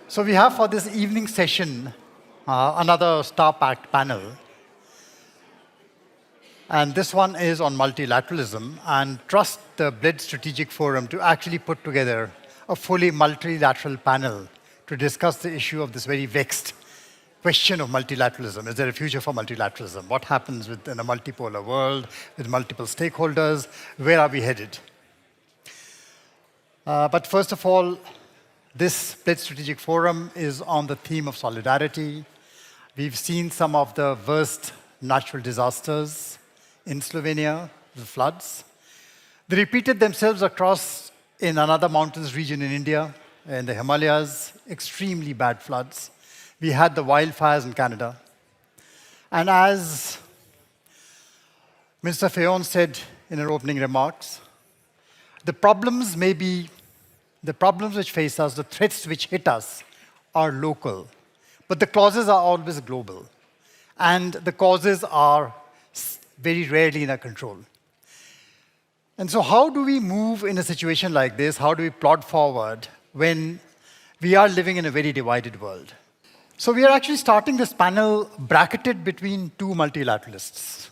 So we have for this evening session another star-packed panel. And this one is on multilateralism, and trust the Bled Strategic Forum to actually put together a fully multilateral panel to discuss the issue of this very vexed question of multilateralism. Is there a future for multilateralism? What happens in a multipolar world with multiple stakeholders? Where are we headed? But first of all, this Bled Strategic Forum is on the theme of solidarity. We've seen some of the worst natural disasters in Slovenia, the floods. They repeated themselves across in another mountainous region in India, in the Himalayas, extremely bad floods. We had the wildfires in Canada. And as Minister Fayon said in her opening remarks, the problems which face us, the threats which hit us, are local. But the causes are always global. And the causes are very rarely in our control. And so how do we move in a situation like this? How do we plod forward when we are living in a very divided world? So we are actually starting this panel bracketed between two multilateralists.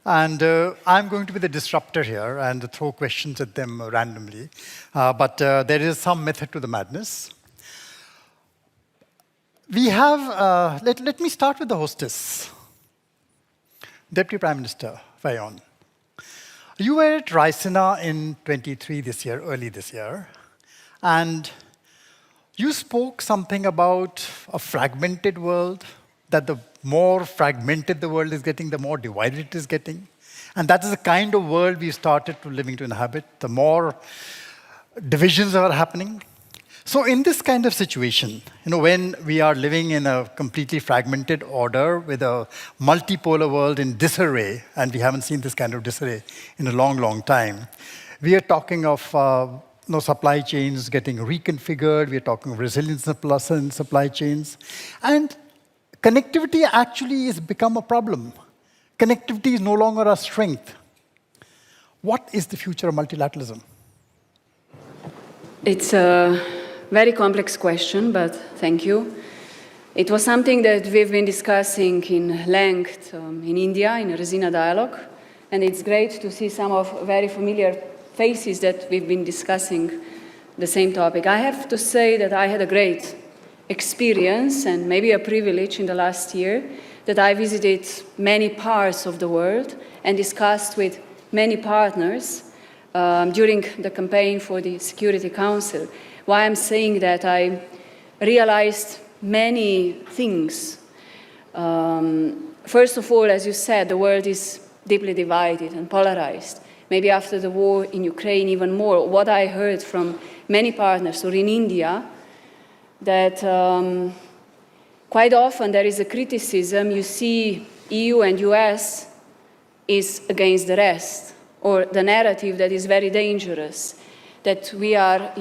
And I'm going to be the disruptor here and throw questions at them randomly. But there is some method to the madness. We have, let me start with the hostess, Deputy Prime Minister Fayon. You were at Raisina in 23 this year, early this year, and you spoke something about a fragmented world, that the more fragmented the world is getting, the more divided it is getting. And that is the kind of world we started to living to inhabit, the more divisions are happening. So in this kind of situation, when we are living in a completely fragmented order with a multipolar world in disarray, and we haven't seen this kind of disarray in a long, long time, we are talking of supply chains getting reconfigured, we are talking of resilience in supply chains, and connectivity actually has become a problem. Connectivity is no longer a strength. What is the future of multilateralism? It's a very complex question, but thank you. It was something that we've been discussing in length in India, in a Raisina dialogue, and it's great to see some of very familiar faces that we've been discussing the same topic. I have to say that I had a great experience and maybe a privilege in the last year that I visited many parts of the world and discussed with many partners during the campaign for the Security Council. Why I'm saying that, I realized many things. First of all, as you said, the world is deeply divided and polarized. Maybe after the war in Ukraine, even more. What I heard from many partners, or in India, that quite often there is a criticism. You see EU and US is against the rest, or the narrative that is very dangerous, that we are,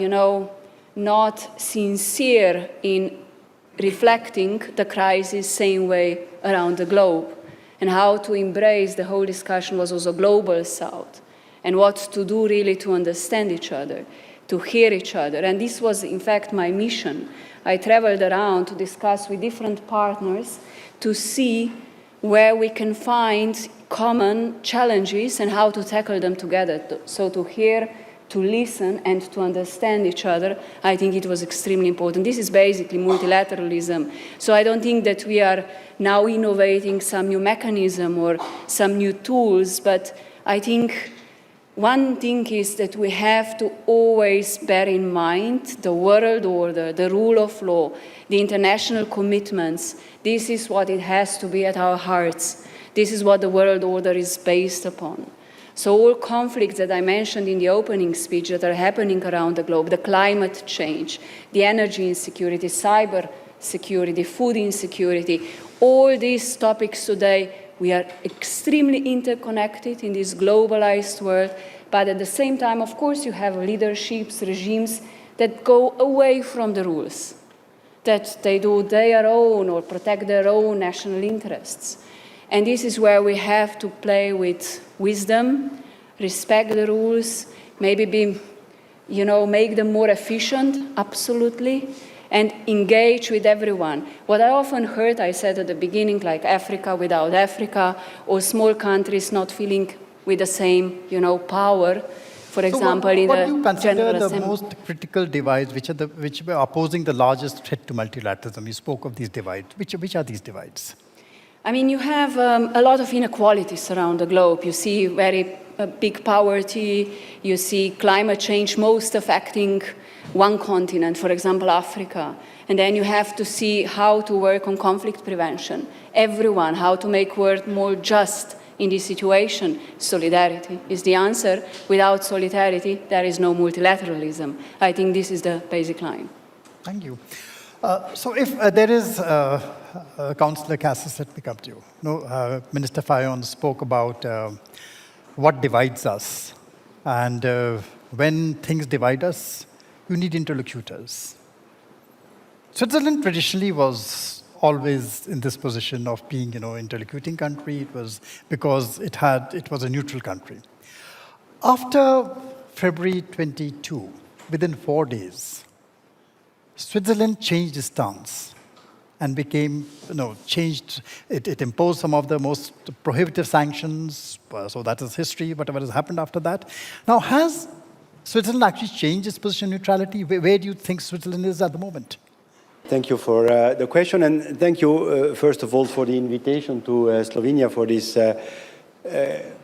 not sincere in reflecting the crisis same way around the globe, and how to embrace the whole discussion was also global south, and what to do really to understand each other, to hear each other. And this was, in fact, my mission. I traveled around to discuss with different partners to see where we can find common challenges and how to tackle them together. So to hear, to listen, and to understand each other, I think it was extremely important. This is basically multilateralism. So I don't think that we are now innovating some new mechanism or some new tools, but I think one thing is that we have to always bear in mind the world order, the rule of law, the international commitments. This is what it has to be at our hearts. This is what the world order is based upon. So all conflicts that I mentioned in the opening speech that are happening around the globe, the climate change, the energy insecurity, cyber security, food insecurity, all these topics today, we are extremely interconnected in this globalized world, but at the same time, of course, you have leaderships, regimes that go away from the rules, that they do their own or protect their own national interests. And this is where we have to play with wisdom, respect the rules, maybe make them more efficient, absolutely, and engage with everyone. What I often heard, I said at the beginning, like Africa without Africa, or small countries not feeling with the same, power. For example, so what in do you the consider General the Assembly. most critical divides, which were opposing the largest threat to multilateralism? You spoke of these divides. Which are these divides? I mean, you have a lot of inequalities around the globe. You see very big poverty. You see climate change most affecting one continent, for example, Africa. And then you have to see how to work on conflict prevention. Everyone, how to make world more just in this situation. Solidarity is the answer. Without solidarity, there is no multilateralism. I think this is the basic line. Thank you. So if there is, Councillor Cassis, let me come to you. Minister Fayon spoke about what divides us. And when things divide us, you need interlocutors. Switzerland traditionally was always in this position of being, interlocuting country. It was because it was a neutral country. After February 22, within 4 days, Switzerland changed its stance and became, it imposed some of the most prohibitive sanctions. So that is history, whatever has happened after that. Now, has Switzerland actually changed its position on neutrality? Where do you think Switzerland is at the moment? Thank you for the question, and thank you, first of all, for the invitation to Slovenia for this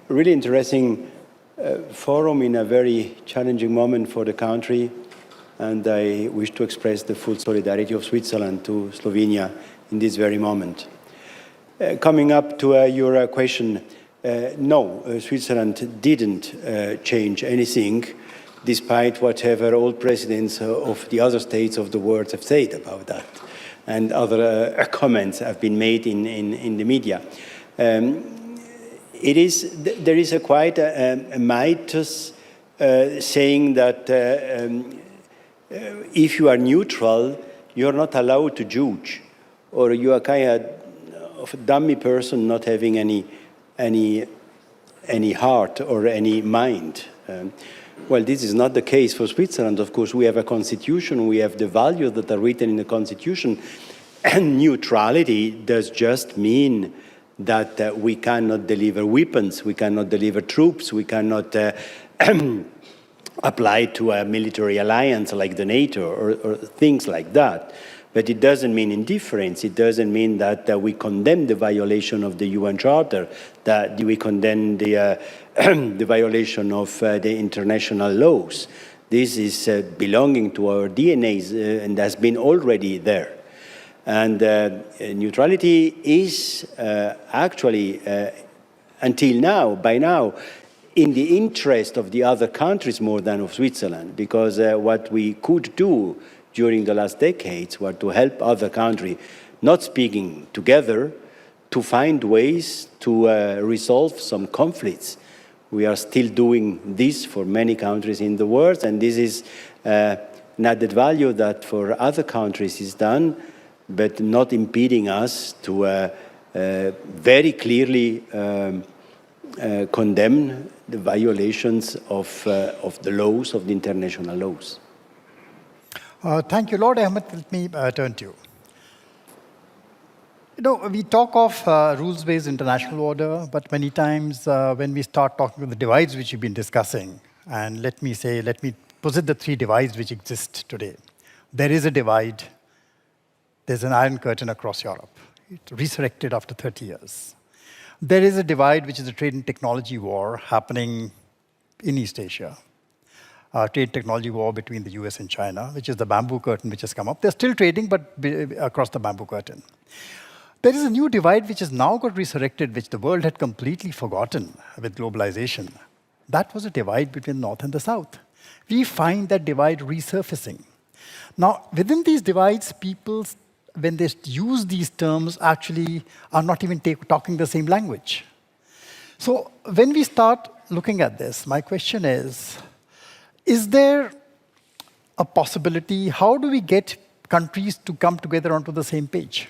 really interesting forum in a very challenging moment for the country. And I wish to express the full solidarity of Switzerland to Slovenia in this very moment. Coming up to your question, no, Switzerland didn't change anything, despite whatever all presidents of the other states of the world have said about that, and other comments have been made in the media. There is quite a mythos saying that if you are neutral, you are not allowed to judge, or you are kind of a dummy person not having any heart or any mind. Well, this is not the case for Switzerland. Of course, we have a constitution, we have the values that are written in the constitution, and neutrality does just mean that we cannot deliver weapons, we cannot deliver troops, we cannot apply to a military alliance like the NATO or things like that. But it doesn't mean indifference. It doesn't mean that we condemn the violation of the UN Charter, that we condemn the violation of the international laws. This is belonging to our DNA and has been already there. And neutrality is actually, until now, by now, in the interest of the other countries more than of Switzerland, because what we could do during the last decades were to help other countries not speaking together to find ways to resolve some conflicts. We are still doing this for many countries in the world, and this is an added value that for other countries is done, but not impeding us to very clearly condemn the violations of the laws, of the international laws. Thank you. Lord Ahmed, let me turn to you. We talk of rules-based international order, but many times when we start talking about the divides which you've been discussing, and let me posit the 3 divides which exist today. There is a divide. There's an iron curtain across Europe. It's resurrected after 30 years. There is a divide which is a trade and technology war happening in East Asia. Trade technology war between the US and China, which is the bamboo curtain which has come up. They're still trading, but across the bamboo curtain. There is a new divide which has now got resurrected, which the world had completely forgotten with globalization. That was a divide between North and the South. We find that divide resurfacing. Now, within these divides, people, when they use these terms, actually are not even talking the same language. So when we start looking at this, my question is there a possibility, how do we get countries to come together onto the same page?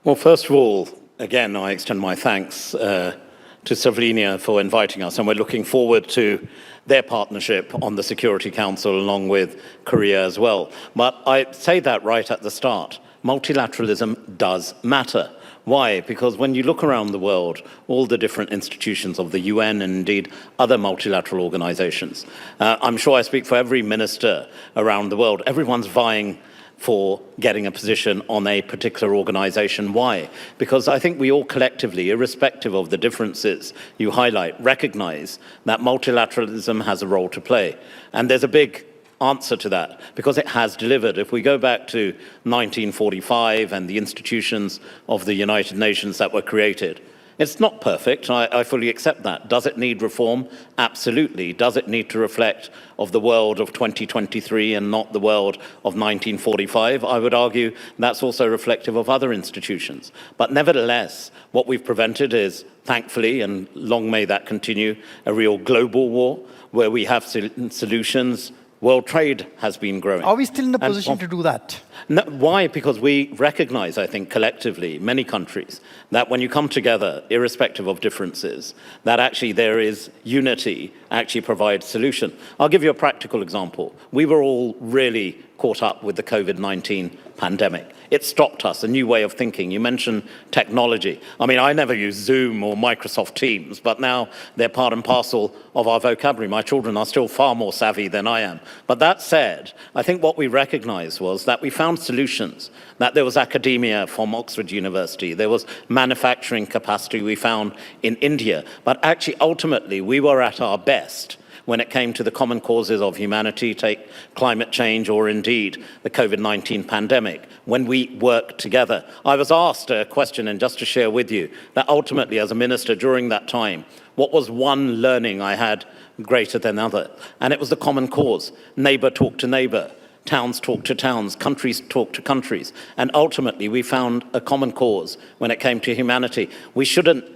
Well, first of all, again, I extend my thanks to to Slovenia for inviting us, and we're looking forward to their partnership on the Security Council along with Korea as well. But I say that right at the start. Multilateralism does matter. Why? Because when you look around the world, all the different institutions of the UN and indeed other multilateral organizations, I'm sure I speak for every minister around the world, everyone's vying for getting a position on a particular organization. Why? Because I think we all collectively, irrespective of the differences you highlight, recognize that multilateralism has a role to play. And there's a big answer to that, because it has delivered. If we go back to 1945 and the institutions of the United Nations that were created, it's not perfect, I fully accept that. Does it need reform? Absolutely. Does it need to reflect of the world of 2023 and not the world of 1945? I would argue that's also reflective of other institutions. But nevertheless, what we've prevented is, thankfully, and long may that continue, a real global war where we have solutions. World trade has been growing. Are we still in a position to do that? No, why? Because we recognize, I think, collectively, many countries, that when you come together, irrespective of differences, that actually there is unity, actually provides solution. I'll give you a practical example. We were all really caught up with the COVID-19 pandemic. It stopped us, a new way of thinking. You mentioned technology. I mean, I never used Zoom or Microsoft Teams, but now they're part and parcel of our vocabulary. My children are still far more savvy than I am. But that said, I think what we recognized was that we found solutions, that there was academia from Oxford University, there was manufacturing capacity we found in India, but actually ultimately we were at our best when it came to the common causes of humanity, take climate change or indeed the COVID-19 pandemic, when we work together. I was asked a question, and just to share with you, that ultimately as a minister during that time, what was one learning I had greater than other? And it was the common cause. Neighbor talk to neighbor, towns talk to towns, countries talk to countries. And ultimately we found a common cause when it came to humanity. We shouldn't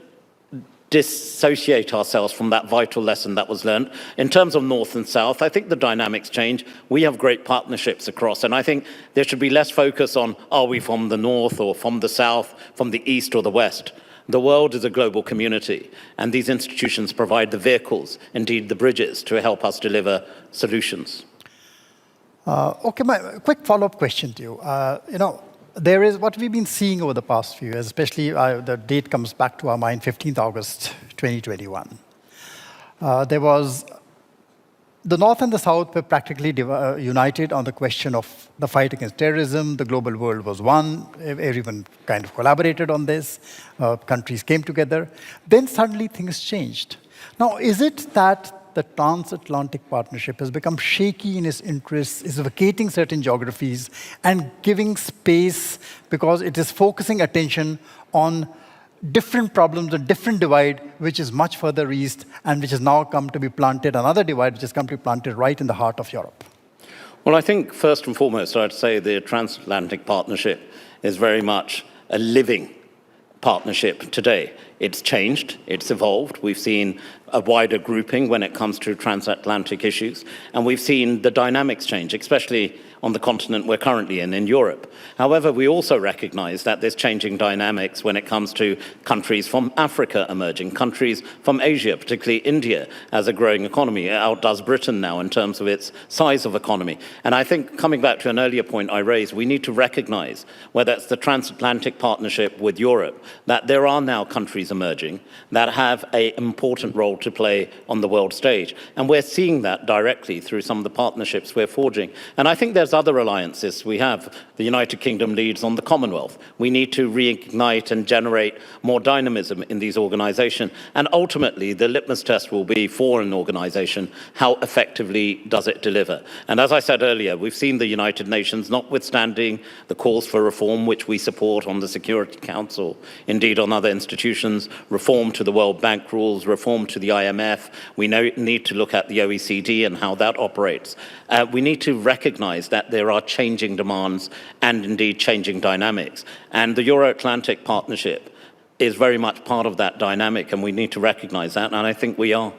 dissociate ourselves from that vital lesson that was learned. In terms of North and South, I think the dynamics change. We have great partnerships across, and I think there should be less focus on, are we from the North or from the South, from the East or the West? The world is a global community, and these institutions provide the vehicles, indeed the bridges, to help us deliver solutions. Okay, my quick follow-up question to you. There is what we've been seeing over the past few years, especially the date comes back to our mind, 15th August 2021. There was the North and the South were practically united on the question of the fight against terrorism. The global world was one. Everyone kind of collaborated on this. Countries came together. Then suddenly things changed. Now, is it that the Transatlantic partnership has become shaky in its interests, is vacating certain geographies and giving space because it is focusing attention on different problems, a different divide, which is much further east and which has now come to be planted, another divide which has come to be planted right in the heart of Europe? Well, I think first and foremost, I'd say the Transatlantic partnership is very much a living partnership today. It's changed, it's evolved. We've seen a wider grouping when it comes to transatlantic issues, and we've seen the dynamics change, especially on the continent we're currently in Europe. However, we also recognize that there's changing dynamics when it comes to countries from Africa emerging, countries from Asia, particularly India, as a growing economy. It outdoes Britain now in terms of its size of economy. And I think, coming back to an earlier point I raised, we need to recognize, whether it's the transatlantic partnership with Europe, that there are now countries emerging that have an important role to play on the world stage. And we're seeing that directly through some of the partnerships we're forging. And I think there's other alliances we have. The United Kingdom leads on the Commonwealth. We need to reignite and generate more dynamism in these organizations. And ultimately, the litmus test will be for an organization, how effectively does it deliver? And as I said earlier, we've seen the United Nations, notwithstanding the calls for reform, which we support on the Security Council, indeed on other institutions, reform to the World Bank rules, reform to the IMF. We need to look at the OECD and how that operates. We need to recognize that there are changing demands and indeed changing dynamics. And the Euro-Atlantic partnership is very much part of that dynamic, and we need to recognize that, and I think we are.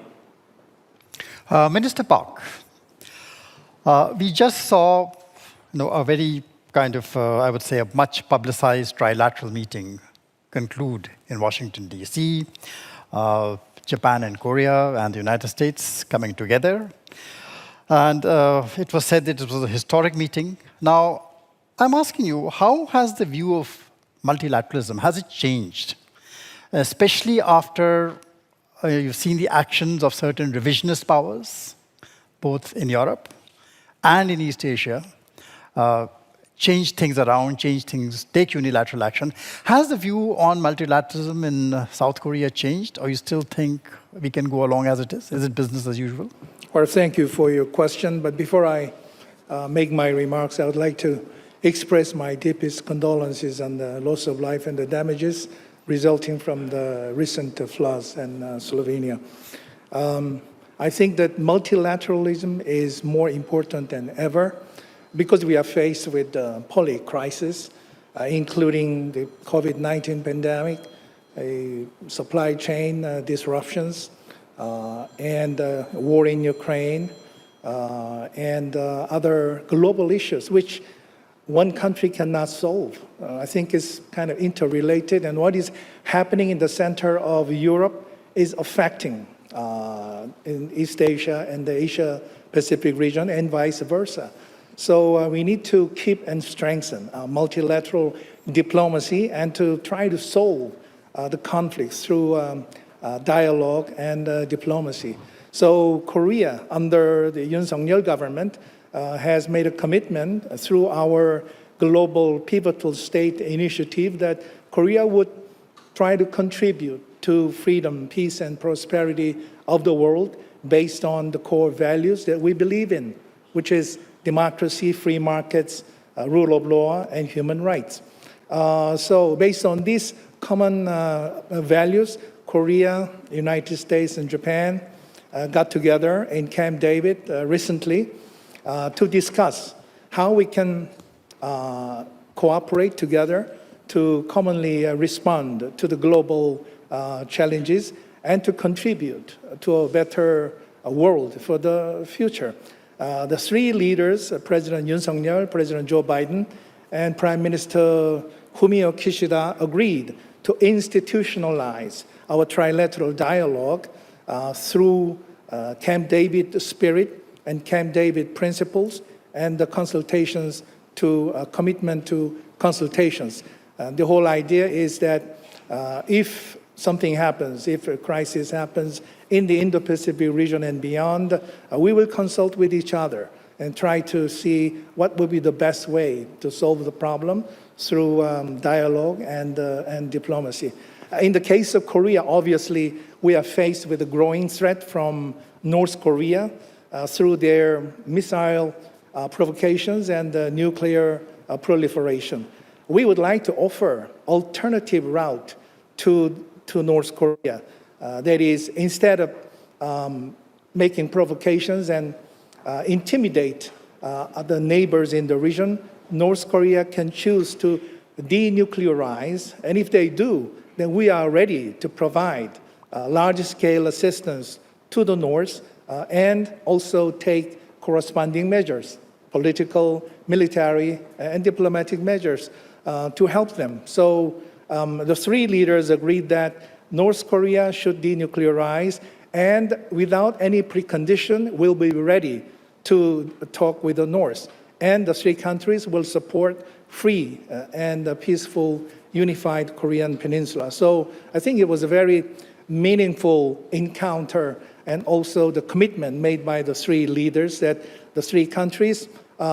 Minister Park, we just saw a very kind of, I would say, a much publicized trilateral meeting conclude in Washington, D.C. Japan and Korea and the United States coming together. And it was said that it was a historic meeting. Now, I'm asking you, how has the view of multilateralism, has it changed? Especially after you've seen the actions of certain revisionist powers, both in Europe and in East Asia, change things around, change things, take unilateral action. Has the view on multilateralism in South Korea changed, or you still think we can go along as it is? Is it business as usual? Well, thank you for your question. But before I make my remarks, I would like to express my deepest condolences on the loss of life and the damages resulting from the recent floods in Slovenia. I think that multilateralism is more important than ever because we are faced with the poly-crisis, including the COVID-19 pandemic, supply chain disruptions, and war in Ukraine, and other global issues, which one country cannot solve. I think it's kind of interrelated, and what is happening in the center of Europe is affecting in East Asia and the Asia-Pacific region, and vice versa. So we need to keep and strengthen multilateral diplomacy and to try to solve the conflicts through dialogue and diplomacy. So Korea, under the Yoon Suk-yeol government, has made a commitment through our global pivotal state initiative that Korea would try to contribute to freedom, peace, and prosperity of the world based on the core values that we believe in, which is democracy, free markets, rule of law, and human rights. So based on these common values, Korea, United States, and Japan got together in Camp David recently to discuss how we can cooperate together to commonly respond to the global challenges and to contribute to a better world for the future. The three leaders, President Yoon Suk-yeol, President Joe Biden, and Prime Minister Fumio Kishida, agreed to institutionalize our trilateral dialogue through Camp David spirit and Camp David principles and the consultations to commitment to consultations. The whole idea is that if something happens, if a crisis happens in the Indo-Pacific region and beyond, we will consult with each other and try to see what would be the best way to solve the problem through dialogue and diplomacy. In the case of Korea, obviously, we are faced with a growing threat from North Korea through their missile provocations and nuclear proliferation. We would like to offer alternative route to North Korea. That is, instead of making provocations and intimidate the neighbors in the region, North Korea can choose to denuclearize, and if they do, then we are ready to provide large-scale assistance to the North and also take corresponding measures, political, military, and diplomatic measures to help them. So the three leaders agreed that North Korea should denuclearize, and without any precondition, will be ready to talk with the North. And the three countries will support free and peaceful, unified Korean peninsula. So I think it was a very meaningful encounter, and also the commitment made by the three leaders that the three countries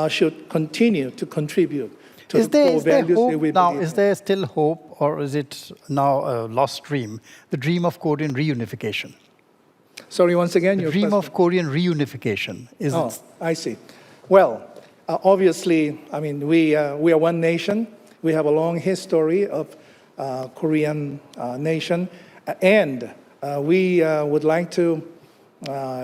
should continue to contribute to the core values that we believe in. Is there still hope, or is it now a lost dream, the dream of Korean reunification? Sorry, once again, the your dream question? of Korean reunification. I see. Well, obviously, I mean, we are one nation. We have a long history of Korean nation, and we would like to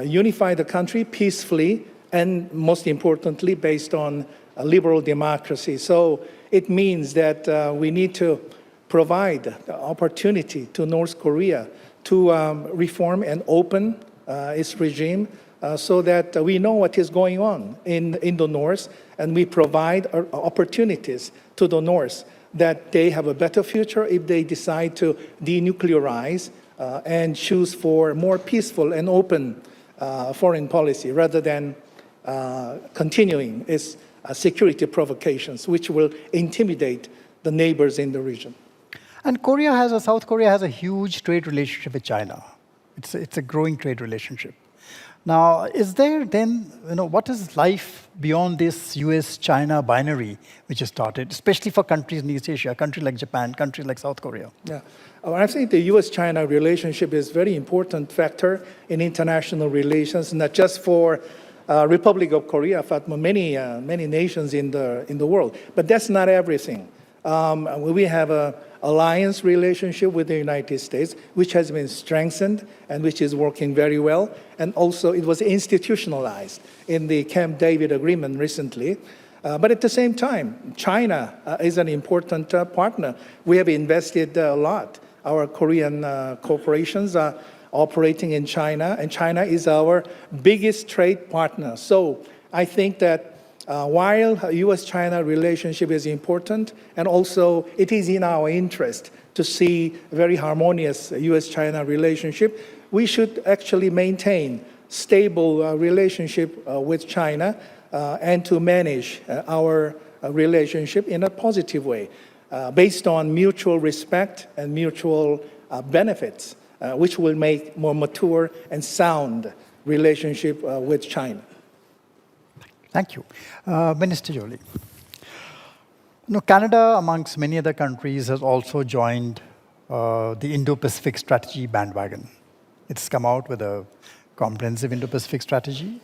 unify the country peacefully and, most importantly, based on a liberal democracy. So it means that we need to provide the opportunity to North Korea to reform and open its regime so that we know what is going on in the North, and we provide opportunities to the North that they have a better future if they decide to denuclearize and choose for more peaceful and open foreign policy rather than continuing its security provocations, which will intimidate the neighbors in the region. And South Korea has a huge trade relationship with China. It's a growing trade relationship. Now, is there then, what is life beyond this US-China binary which has started, especially for countries in East Asia, a country like Japan, countries like South Korea? Yeah, I think the US-China relationship is a very important factor in international relations, not just for Republic of Korea, but many nations in the world. But that's not everything. We have an alliance relationship with the United States, which has been strengthened and which is working very well. And also it was institutionalized in the Camp David Agreement recently. But at the same time, China is an important partner. We have invested a lot. Our Korean corporations are operating in China, and China is our biggest trade partner. So I think that while US-China relationship is important, and also it is in our interest to see a very harmonious US-China relationship, we should actually maintain stable relationship with China and to manage our relationship in a positive way, based on mutual respect and mutual benefits, which will make more mature and sound relationship with China. Thank you. Minister Jolie. Canada, amongst many other countries, has also joined the Indo-Pacific strategy bandwagon. It's come out with a comprehensive Indo-Pacific strategy.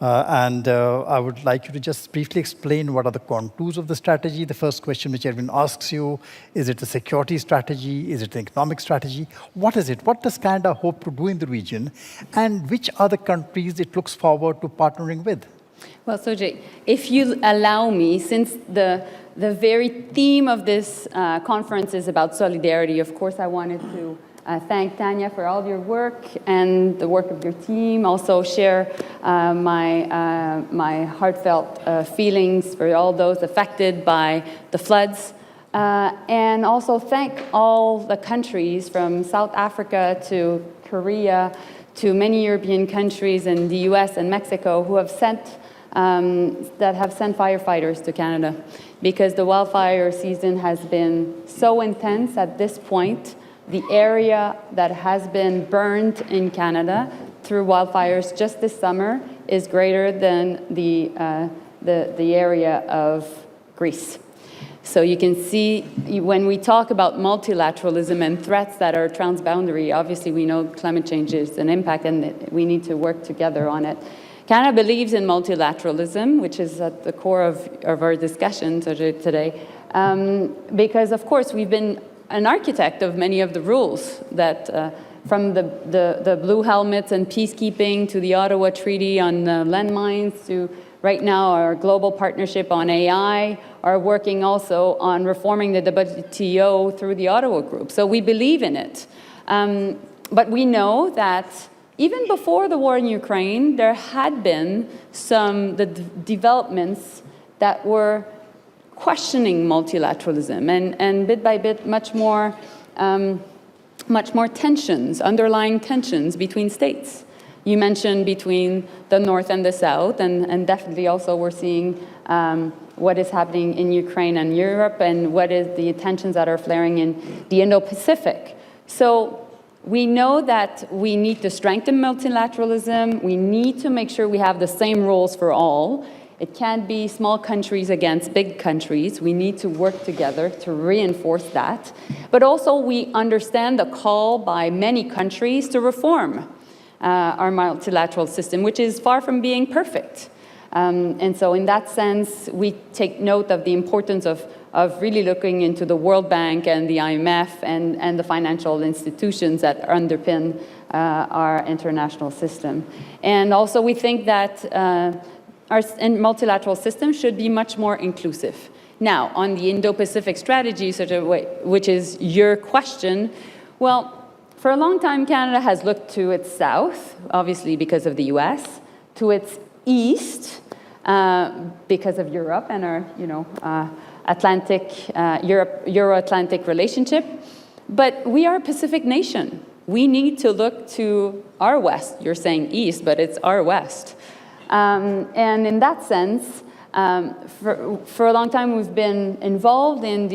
And I would like you to just briefly explain what are the contours of the strategy. The first question which everyone asks you, is it a security strategy? Is it an economic strategy? What is it? What does Canada hope to do in the region? And which are the countries it looks forward to partnering with? Well, Sojay, if you allow me, since the very theme of this conference is about solidarity, of course I wanted to thank Tanya for all your work and the work of your team. Also share my heartfelt feelings for all those affected by the floods. And also thank all the countries from South Africa to Korea to many European countries and the US and Mexico who have sent firefighters to Canada, because the wildfire season has been so intense at this point. The area that has been burned in Canada through wildfires just this summer is greater than the area of Greece. So you can see when we talk about multilateralism and threats that are transboundary, obviously we know climate change is an impact and we need to work together on it. Canada believes in multilateralism, which is at the core of our discussion today, because of course we've been an architect of many of the rules that from the blue helmets and peacekeeping to the Ottawa Treaty on landmines to right now our global partnership on AI, are working also on reforming the WTO through the Ottawa Group. So we believe in it. But we know that even before the war in Ukraine, there had been some developments that were questioning multilateralism and bit by bit much more tensions, underlying tensions between states. You mentioned between the North and the South, and definitely also we're seeing what is happening in Ukraine and Europe and what is the tensions that are flaring in the Indo-Pacific. So we know that we need to strengthen multilateralism. We need to make sure we have the same rules for all. It can't be small countries against big countries. We need to work together to reinforce that. But also we understand the call by many countries to reform our multilateral system, which is far from being perfect. And so in that sense, we take note of the importance of really looking into the World Bank and the IMF and the financial institutions that underpin our international system. And also we think that our multilateral system should be much more inclusive. Now, on the Indo-Pacific strategy, which is your question, well, for a long time, Canada has looked to its south, obviously because of the US, to its east, because of Europe and our, Euro-Atlantic relationship. But we are a Pacific nation. we need to look to our west. You're saying east, but it's our west. And in that sense, for a long time we've been involved in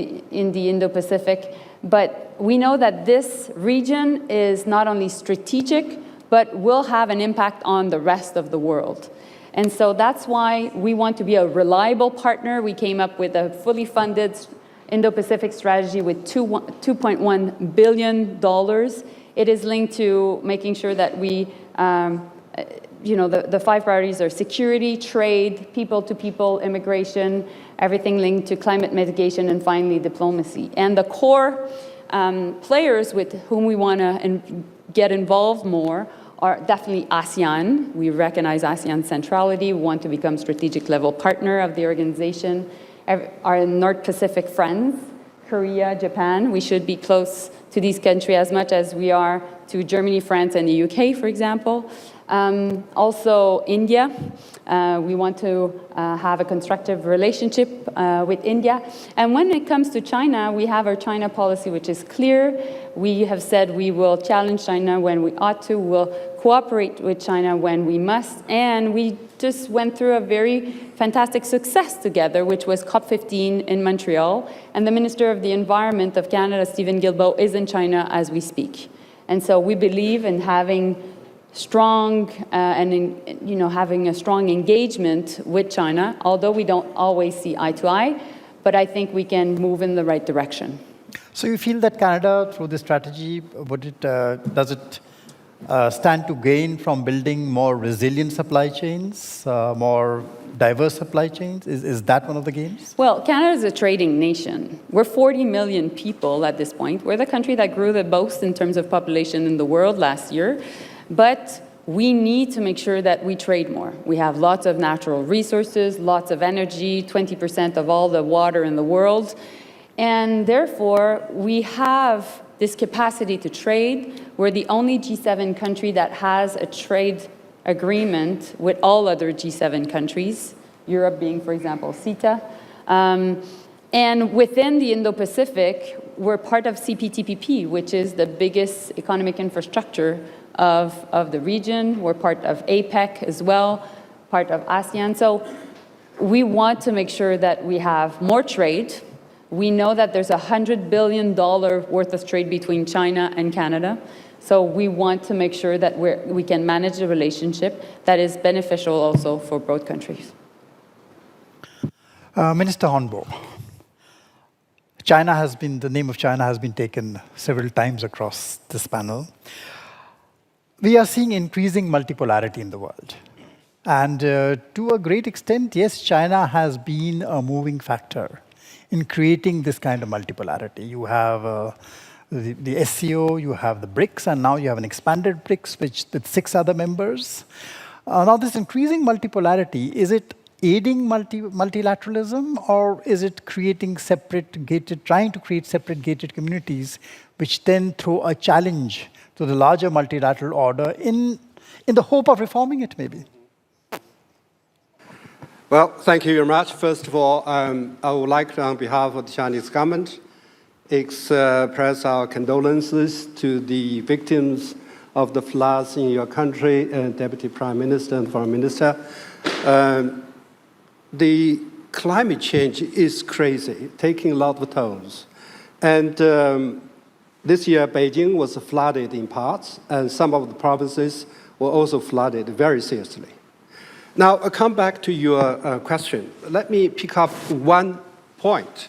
the Indo-Pacific, but we know that this region is not only strategic, but will have an impact on the rest of the world. And so that's why we want to be a reliable partner. We came up with a fully funded Indo-Pacific strategy with $2.1 billion. It is linked to making sure that we, the 5 priorities are security, trade, people-to-people, immigration, everything linked to climate mitigation, and finally diplomacy. And the core players with whom we want to get involved more are definitely ASEAN. We recognize ASEAN centrality. We want to become strategic level partner of the organization. Our North Pacific friends, Korea, Japan, we should be close to these countries as much as we are to Germany, France, and the UK, for example. Also India. We want to have a constructive relationship with India. And when it comes to China, we have our China policy, which is clear. We have said we will challenge China when we ought to. We'll cooperate with China when we must. And we just went through a very fantastic success together, which was COP15 in Montreal. And the Minister of the Environment of Canada, Stephen Guilbeault, is in China as we speak. And so we believe in having strong having a strong engagement with China, although we don't always see eye to eye, but I think we can move in the right direction. So you feel that Canada, through this strategy, does it stand to gain from building more resilient supply chains, more diverse supply chains? Is that one of the gains? Well, Canada is a trading nation. We're 40 million people at this point. We're the country that grew the most in terms of population in the world last year. But we need to make sure that we trade more. We have lots of natural resources, lots of energy, 20% of all the water in the world. And therefore, we have this capacity to trade. We're the only G7 country that has a trade agreement with all other G7 countries, Europe being, for example, CETA. And within the Indo-Pacific, we're part of CPTPP, which is the biggest economic infrastructure of the region. We're part of APEC as well, part of ASEAN. So we want to make sure that we have more trade. We know that there's $100 billion worth of trade between China and Canada. So we want to make sure that we can manage a relationship that is beneficial also for both countries. Minister Hornbo, the name of China has been taken several times across this panel. We are seeing increasing multipolarity in the world. And to a great extent, yes, China has been a moving factor in creating this kind of multipolarity. You have the SCO, you have the BRICS, and now you have an expanded BRICS with 6 other members. Now this increasing multipolarity, is it aiding multilateralism, or is it trying to create separate gated communities, which then throw a challenge to the larger multilateral order in the hope of reforming it, maybe? Well, thank you very much. First of all, I would like to, on behalf of the Chinese government, express our condolences to the victims of the floods in your country, Deputy Prime Minister and Foreign Minister. The climate change is crazy, taking a lot of tolls. And this year, Beijing was flooded in parts, and some of the provinces were also flooded very seriously. Now, I'll come back to your question. Let me pick up one point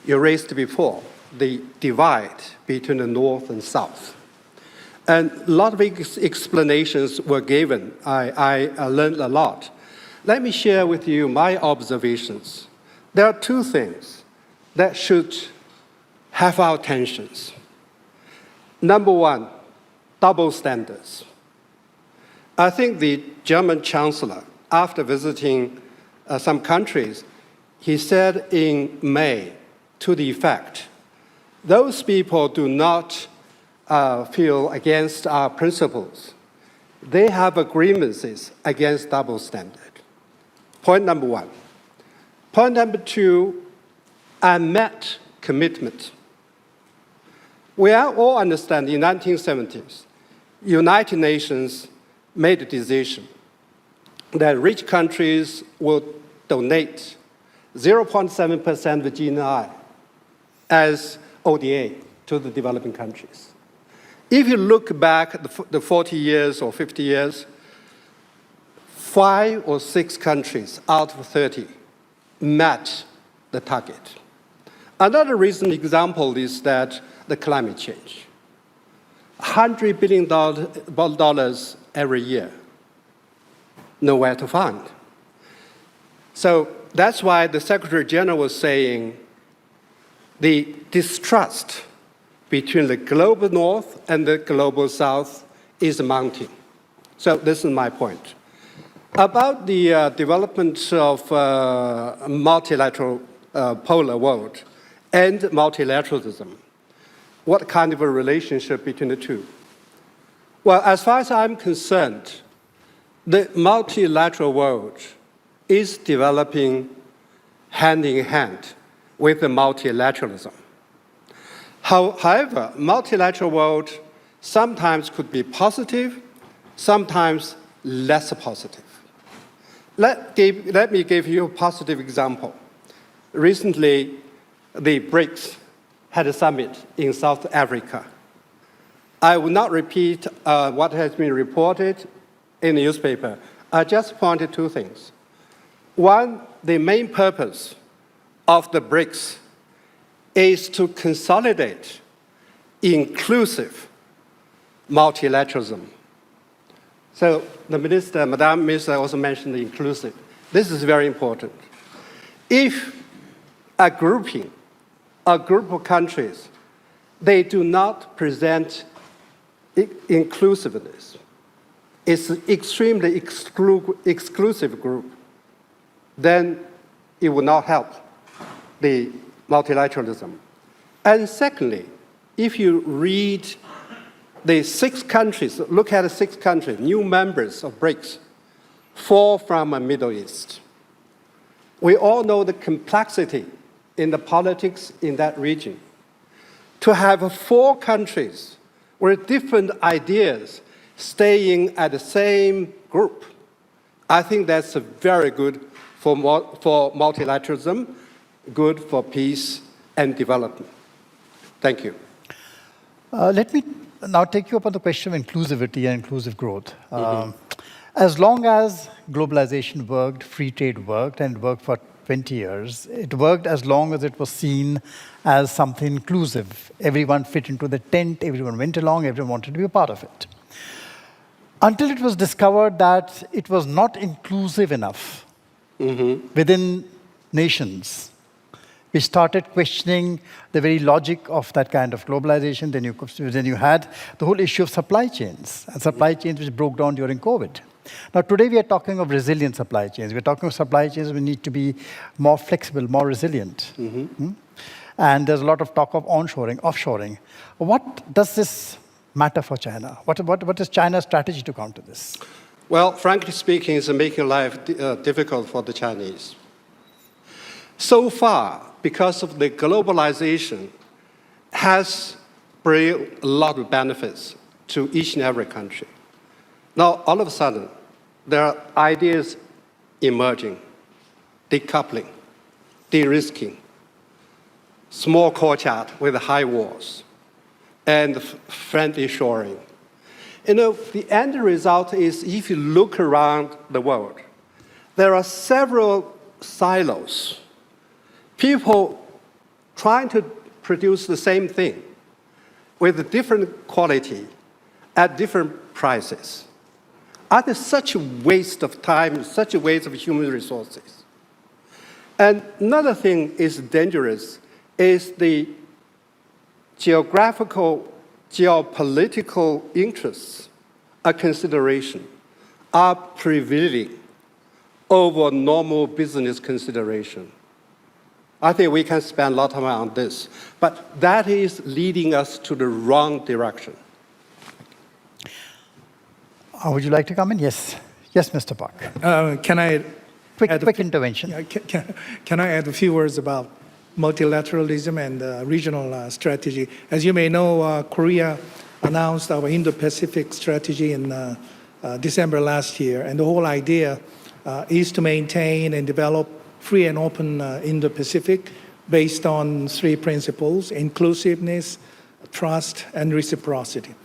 you raised before, the divide between the North and South. And a lot of explanations were given. I learned a lot. Let me share with you my observations. There are 2 things that should have our attentions. Number 1, double standards. I think the German Chancellor, after visiting some countries, he said in May to the effect, those people do not feel against our principles. They have agreements against double standard. Point number 1. Point number 2, unmet commitment. We all understand in the 1970s, United Nations made a decision that rich countries will donate 0.7% of GNI as ODA to the developing countries. If you look back the 40 years or 50 years, 5 or 6 countries out of 30 met the target. Another recent example is that the climate change. $100 billion every year, nowhere to find. So that's why the Secretary General was saying the distrust between the global North and the global South is mounting. So this is my point. About the development of multilateral polar world and multilateralism, what kind of a relationship between the two? Well, as far as I'm concerned, the multilateral world is developing hand in hand with the multilateralism. However, multilateral world sometimes could be positive, sometimes less positive. Let me give you a positive example. Recently, the BRICS had a summit in South Africa. I will not repeat what has been reported in the newspaper. I just pointed two things. One, the main purpose of the BRICS is to consolidate inclusive multilateralism. So the minister, Madam Minister also mentioned the inclusive. This is very important. If a group of countries, they do not present inclusiveness, it's an extremely exclusive group, then it will not help the multilateralism. And secondly, if you read the 6 countries, look at the 6 countries, new members of BRICS, 4 from the Middle East. We all know the complexity in the politics in that region. To have 4 countries with different ideas staying at the same group, I think that's very good for multilateralism, good for peace and development. Thank you. Let me now take you up on the question of inclusivity and inclusive growth. As long as globalization worked, free trade worked, and it worked for 20 years, it worked as long as it was seen as something inclusive. Everyone fit into the tent, everyone went along, everyone wanted to be a part of it. Until it was discovered that it was not inclusive enough within nations, we started questioning the very logic of that kind of globalization. Then you had the whole issue of supply chains, and supply chains which broke down during COVID. Now, today we are talking of resilient supply chains. We're talking of supply chains which need to be more flexible, more resilient. And there's a lot of talk of onshoring, offshoring. What does this matter for China? What is China's strategy to counter this? Well, frankly speaking, it's making life difficult for the Chinese. So far, because of the globalization, has brought a lot of benefits to each and every country. Now, all of a sudden, there are ideas emerging: decoupling, de-risking, small courtyard with high walls, and friendly shoring. You know, the end result is, if you look around the world, there are several silos. People trying to produce the same thing with a different quality at different prices. That is such a waste of time, such a waste of human resources. And another thing is dangerous, is the geographical, geopolitical interests, a consideration, are prevailing over normal business consideration. I think we can spend a lot of time on this, but that is leading us to the wrong direction. Would you like to come in? Yes. Yes, Mr. Park. Can I Quick intervention. Can I add a few words about multilateralism and regional strategy. As you may know, Korea announced our Indo-Pacific strategy in December last year, and the whole idea is to maintain and develop free and open Indo-Pacific based on three principles: inclusiveness, trust, and reciprocity.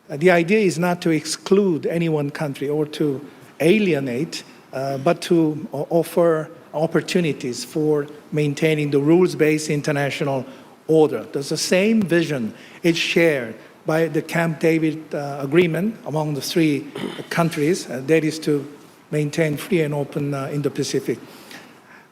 The idea is not to exclude any one country or to alienate, but to offer opportunities for maintaining the rules-based international order. There's the same vision. It's shared by the Camp David agreement among the three countries, that is to maintain free and open Indo-Pacific.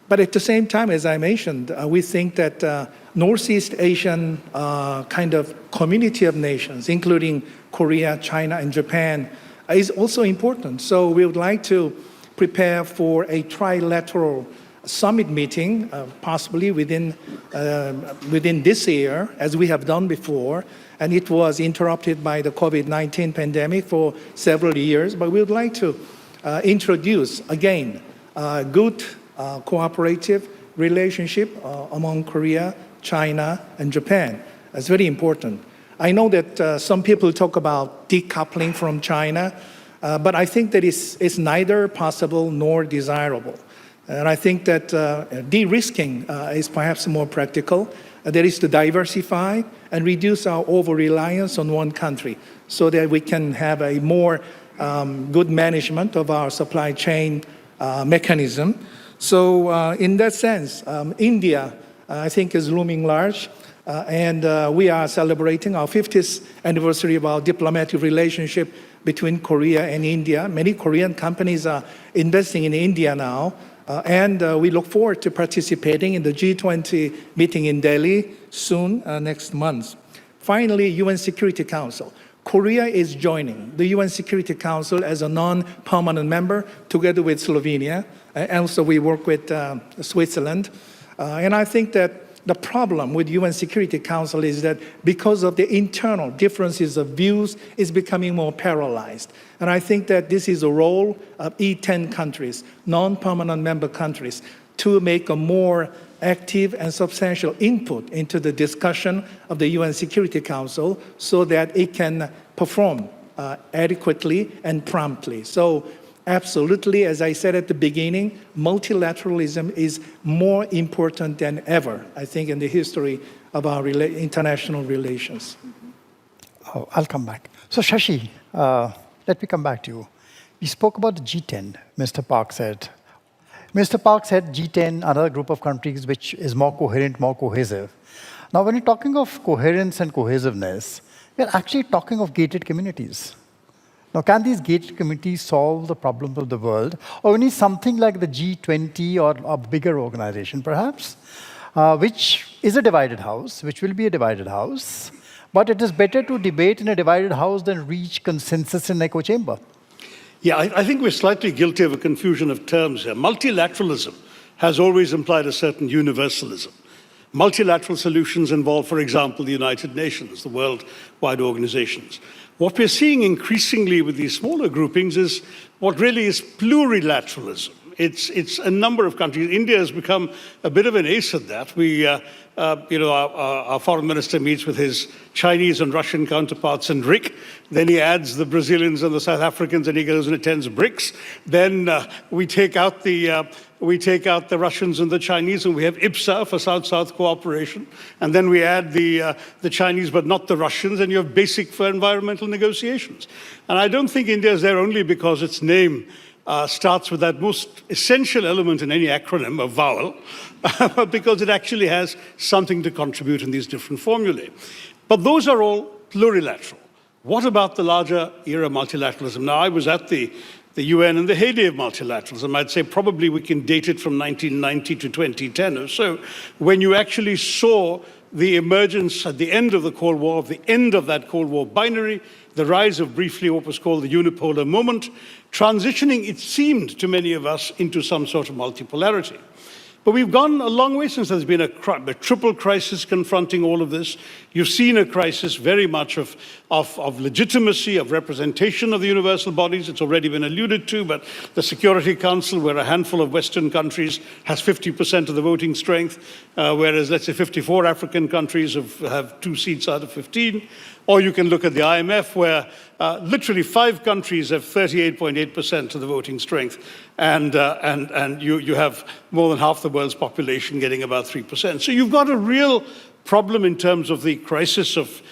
But at the same time, as I mentioned, we think that Northeast Asian kind of community of nations, including Korea, China, and Japan, is also important. So we would like to prepare for a trilateral summit meeting, possibly within this year, as we have done before. And it was interrupted by the COVID-19 pandemic for several years. But we would like to introduce, again, good cooperative relationship among Korea, China, and Japan. It's very important. I know that some people talk about decoupling from China, but I think that it's neither possible nor desirable. And I think that de-risking is perhaps more practical. That is to diversify and reduce our over-reliance on one country so that we can have a more good management of our supply chain mechanism. So in that sense, India, I think, is looming large. And we are celebrating our 50th anniversary of our diplomatic relationship between Korea and India. Many Korean companies are investing in India now. And we look forward to participating in the G20 meeting in Delhi soon, next month. Finally, UN Security Council. Korea is joining the UN Security Council as a non-permanent member together with Slovenia. And also we work with Switzerland. And I think that the problem with UN Security Council is that because of the internal differences of views, it's becoming more paralyzed. And I think that this is a role of E10 countries, non-permanent member countries, to make a more active and substantial input into the discussion of the UN Security Council so that it can perform adequately and promptly. So absolutely, as I said at the beginning, multilateralism is more important than ever, I think, in the history of our international relations. Oh, I'll come back. So Shashi, let me come back to you. You spoke about the G10, Mr. Park said. Mr. Park said G10, another group of countries which is more coherent, more cohesive. Now, when you're talking of coherence and cohesiveness, we're actually talking of gated communities. Now, can these gated communities solve the problems of the world? Or we need something like the G20 or a bigger organization, perhaps, which is a divided house, which will be a divided house. But it is better to debate in a divided house than reach consensus in an echo chamber. Yeah, I think we're slightly guilty of a confusion of terms here. Multilateralism has always implied a certain universalism. Multilateral solutions involve, for example, the United Nations, the worldwide organizations. What we're seeing increasingly with these smaller groupings is what really is plurilateralism. It's a number of countries. India has become a bit of an ace at that. Our foreign minister meets with his Chinese and Russian counterparts in RIC. Then he adds the Brazilians and the South Africans, and he goes and attends BRICS. Then we take out the Russians and the Chinese, and we have IPSA for South-South cooperation. And then we add the Chinese, but not the Russians, and you have BASIC for environmental negotiations. And I don't think India is there only because its name starts with that most essential element in any acronym, a vowel, but because it actually has something to contribute in these different formulae. But those are all plurilateral. What about the larger era of multilateralism? Now, I was at the UN in the heyday of multilateralism. I'd say probably we can date it from 1990 to 2010 or so, when you actually saw the emergence at the end of the Cold War, of the end of that Cold War binary, the rise of briefly what was called the unipolar moment, transitioning, it seemed to many of us, into some sort of multipolarity. But we've gone a long way since there's been a triple crisis confronting all of this. You've seen a crisis very much of legitimacy, of representation of the universal bodies. It's already been alluded to, but the Security Council, where a handful of Western countries has 50% of the voting strength, whereas, let's say, 54 African countries have 2 seats out of 15. Or you can look at the IMF, where literally 5 countries have 38.8% of the voting strength, and you have more than half the world's population getting about 3%. So you've got a real problem in terms of the crisis of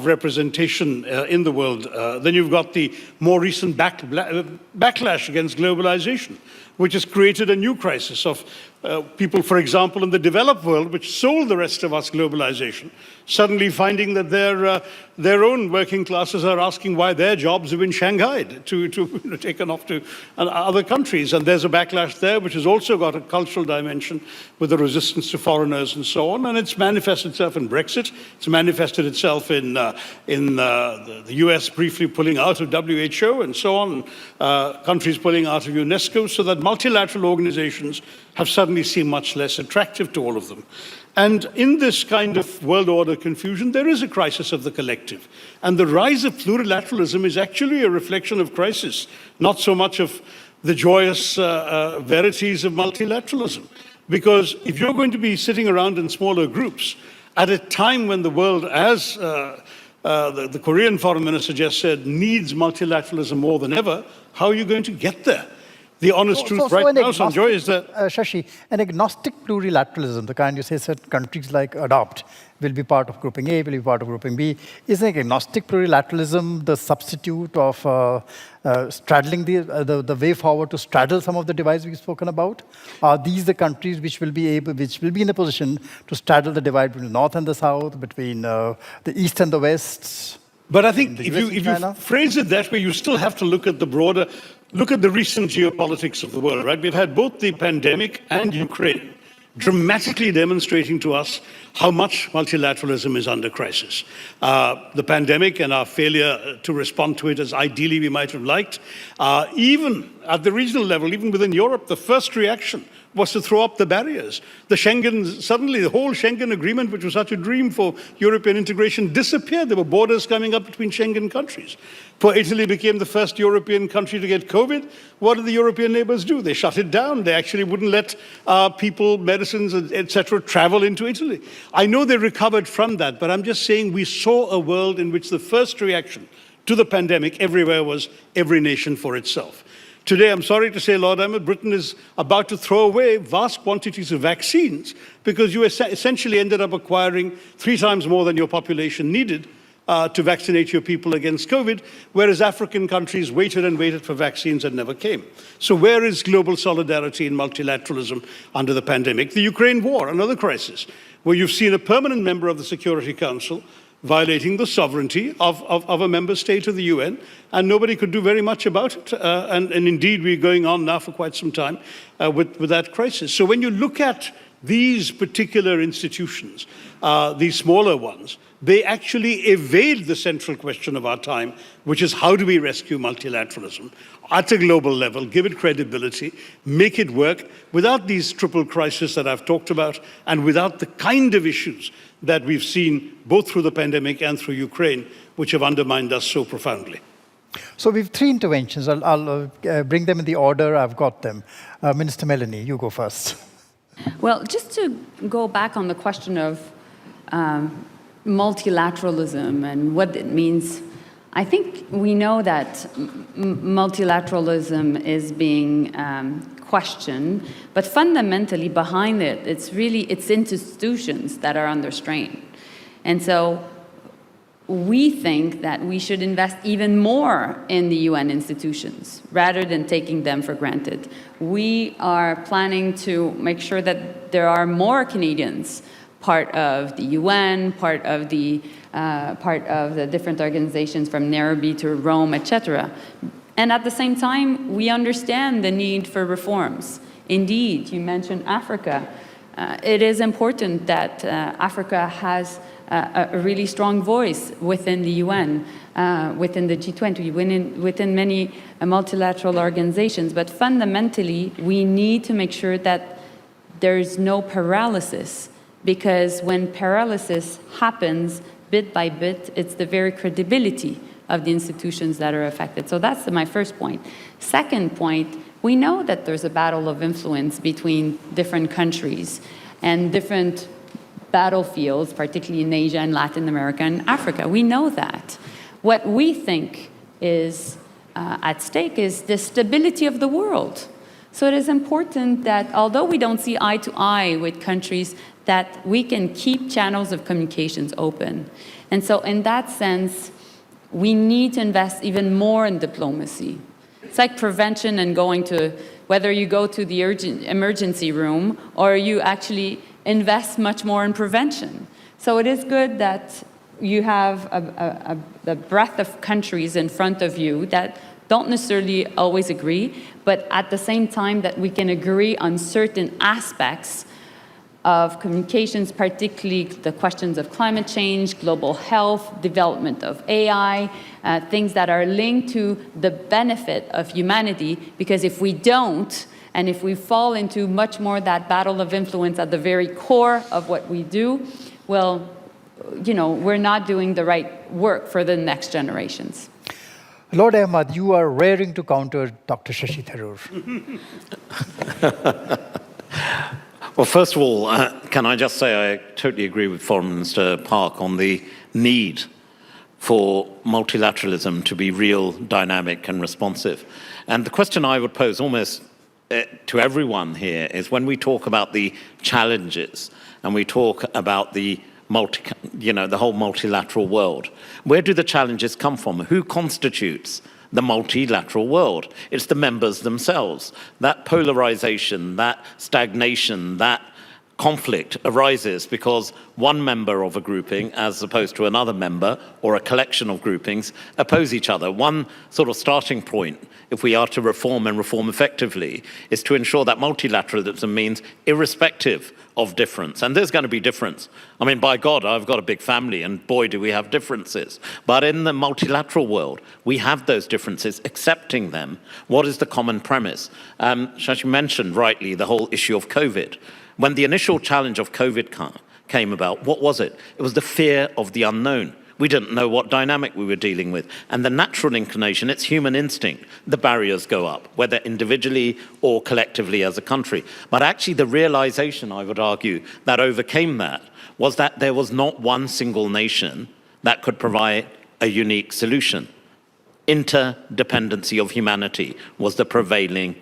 representation in the world. Then you've got the more recent backlash against globalization, which has created a new crisis of people, for example, in the developed world, which sold the rest of us globalization, suddenly finding that their own working classes are asking why their jobs have been shanghaied to taken off to other countries. And there's a backlash there, which has also got a cultural dimension with the resistance to foreigners and so on. And it's manifested itself in Brexit. It's manifested itself in the US briefly pulling out of WHO and so on, countries pulling out of UNESCO, so that multilateral organizations have suddenly seemed much less attractive to all of them. And in this kind of world order confusion, there is a crisis of the collective. And the rise of plurilateralism is actually a reflection of crisis, not so much of the joyous verities of multilateralism. Because if you're going to be sitting around in smaller groups at a time when the world, as the Korean foreign minister just said, needs multilateralism more than ever, how are you going to get there? The honest truth right now, Sanjoy, is that... Shashi, an agnostic plurilateralism, the kind you say certain countries like adopt, will be part of grouping A, will be part of grouping B. Is an agnostic plurilateralism the substitute of straddling the way forward to straddle some of the divides we've spoken about? Are these the countries which will be in a position to straddle the divide between the North and the South, between the East and the West? But I think if you phrase it that way, you still have to look at the broader, look at the recent geopolitics of the world, right? We've had both the pandemic and Ukraine dramatically demonstrating to us how much multilateralism is under crisis. The pandemic and our failure to respond to it as ideally we might have liked, even at the regional level, even within Europe, the first reaction was to throw up the barriers. Suddenly the whole Schengen agreement, which was such a dream for European integration, disappeared. There were borders coming up between Schengen countries. Poor Italy became the first European country to get COVID. What did the European neighbors do? They shut it down. They actually wouldn't let people, medicines, etc., travel into Italy. I know they recovered from that, but I'm just saying we saw a world in which the first reaction to the pandemic everywhere was every nation for itself. Today, I'm sorry to say, Lord Ahmed, Britain is about to throw away vast quantities of vaccines because you essentially ended up acquiring 3 times more than your population needed to vaccinate your people against COVID, whereas African countries waited and waited for vaccines and never came. So where is global solidarity and multilateralism under the pandemic? The Ukraine war, another crisis, where you've seen a permanent member of the Security Council violating the sovereignty of a member state of the UN, and nobody could do very much about it. And indeed, we're going on now for quite some time with that crisis. So when you look at these particular institutions, these smaller ones, they actually evade the central question of our time, which is how do we rescue multilateralism at a global level, give it credibility, make it work without these triple crises that I've talked about, and without the kind of issues that we've seen both through the pandemic and through Ukraine, which have undermined us so profoundly. So we have 3 interventions. I'll bring them in the order I've got them. Minister Melanie, you go first. Well, just to go back on the question of multilateralism and what it means, I think we know that multilateralism is being questioned, but fundamentally behind it, it's institutions that are under strain. And so we think that we should invest even more in the UN institutions rather than taking them for granted. We are planning to make sure that there are more Canadians part of the UN, part of the different organizations from Nairobi to Rome, etc. And at the same time, we understand the need for reforms. Indeed, you mentioned Africa. It is important that Africa has a really strong voice within the UN, within the G20, within many multilateral organizations. But fundamentally, we need to make sure that there's no paralysis, because when paralysis happens bit by bit, it's the very credibility of the institutions that are affected. So that's my first point. Second point, we know that there's a battle of influence between different countries and different battlefields, particularly in Asia and Latin America and Africa. We know that. What we think is at stake is the stability of the world. So it is important that, although we don't see eye to eye with countries, that we can keep channels of communications open. And so in that sense, we need to invest even more in diplomacy. It's like prevention and going to, whether you go to the emergency room or you actually invest much more in prevention. So it is good that you have the breadth of countries in front of you that don't necessarily always agree, but at the same time that we can agree on certain aspects of communications, particularly the questions of climate change, global health, development of AI, things that are linked to the benefit of humanity, because if we don't, and if we fall into much more that battle of influence at the very core of what we do, well, you know, we're not doing the right work for the next generations. Lord Ahmad, you are raring to counter Dr. Shashi Tharoor. Well, first of all, can I just say I totally agree with Foreign Minister Park on the need for multilateralism to be real, dynamic and responsive. And the question I would pose almost to everyone here is, when we talk about the challenges and we talk about the the whole multilateral world, where do the challenges come from? Who constitutes the multilateral world? It's the members themselves. That polarization, that stagnation, that conflict arises because one member of a grouping, as opposed to another member or a collection of groupings, oppose each other. One sort of starting point, if we are to reform and reform effectively, is to ensure that multilateralism means irrespective of difference. And there's going to be difference. I mean, by God, I've got a big family, and boy, do we have differences. But in the multilateral world, we have those differences, accepting them. What is the common premise? Shashi mentioned rightly the whole issue of COVID. When the initial challenge of COVID came about, what was it? It was the fear of the unknown. We didn't know what dynamic we were dealing with. And the natural inclination, it's human instinct, the barriers go up, whether individually or collectively as a country. But actually the realization, I would argue, that overcame that was that there was not one single nation that could provide a unique solution. Interdependency of humanity was the prevailing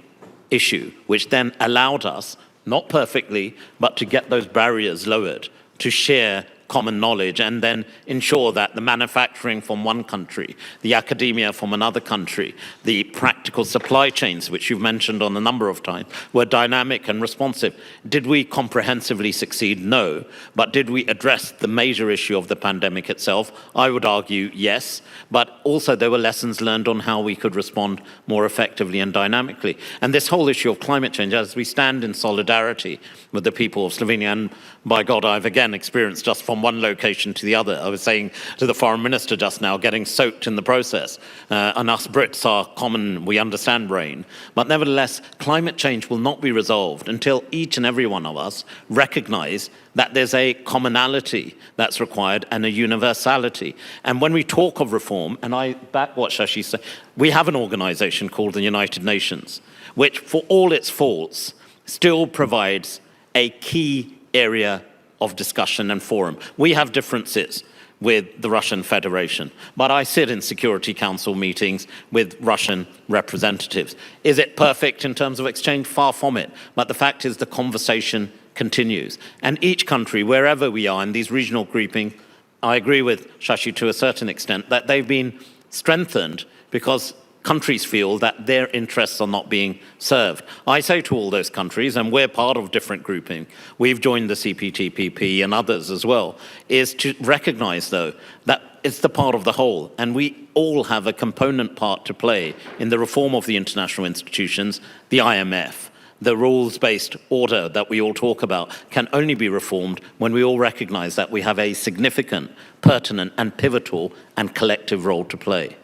issue, which then allowed us, not perfectly, but to get those barriers lowered, to share common knowledge and then ensure that the manufacturing from one country, the academia from another country, the practical supply chains, which you've mentioned on a number of times, were dynamic and responsive. Did we comprehensively succeed? No. But did we address the major issue of the pandemic itself? I would argue yes. But also there were lessons learned on how we could respond more effectively and dynamically. And this whole issue of climate change, as we stand in solidarity with the people of Slovenia, and by God, I've again experienced just from one location to the other. I was saying to the foreign minister just now, getting soaked in the process. And us Brits are common, we understand rain. But nevertheless, climate change will not be resolved until each and every one of us recognize that there's a commonality that's required and a universality. And when we talk of reform, and I back what Shashi said, we have an organization called the United Nations, which for all its faults still provides a key area of discussion and forum. We have differences with the Russian Federation, but I sit in Security Council meetings with Russian representatives. Is it perfect in terms of exchange? Far from it. But the fact is the conversation continues. And each country, wherever we are in these regional groupings, I agree with Shashi to a certain extent that they've been strengthened because countries feel that their interests are not being served. I say to all those countries, and we're part of different grouping, we've joined the CPTPP and others as well, is to recognize, though, that it's the part of the whole, and we all have a component part to play in the reform of the international institutions. The IMF, the rules-based order that we all talk about, can only be reformed when we all recognize that we have a significant, pertinent, and pivotal and collective role to play.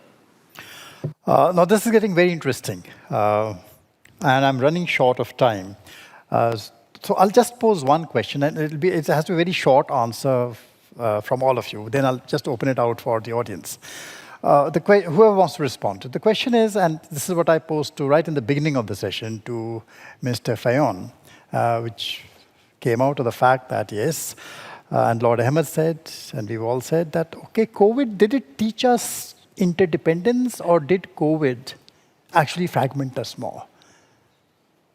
Now, this is getting very interesting, and I'm running short of time. So I'll just pose one question, and it has to be a very short answer from all of you. Then I'll just open it out for the audience. Whoever wants to respond. The question is, and this is what I posed to right in the beginning of the session to Mr. Fayon, which came out of the fact that, yes, and Lord Ahmed said, and we've all said that, okay, COVID, did it teach us interdependence, or did COVID actually fragment us more?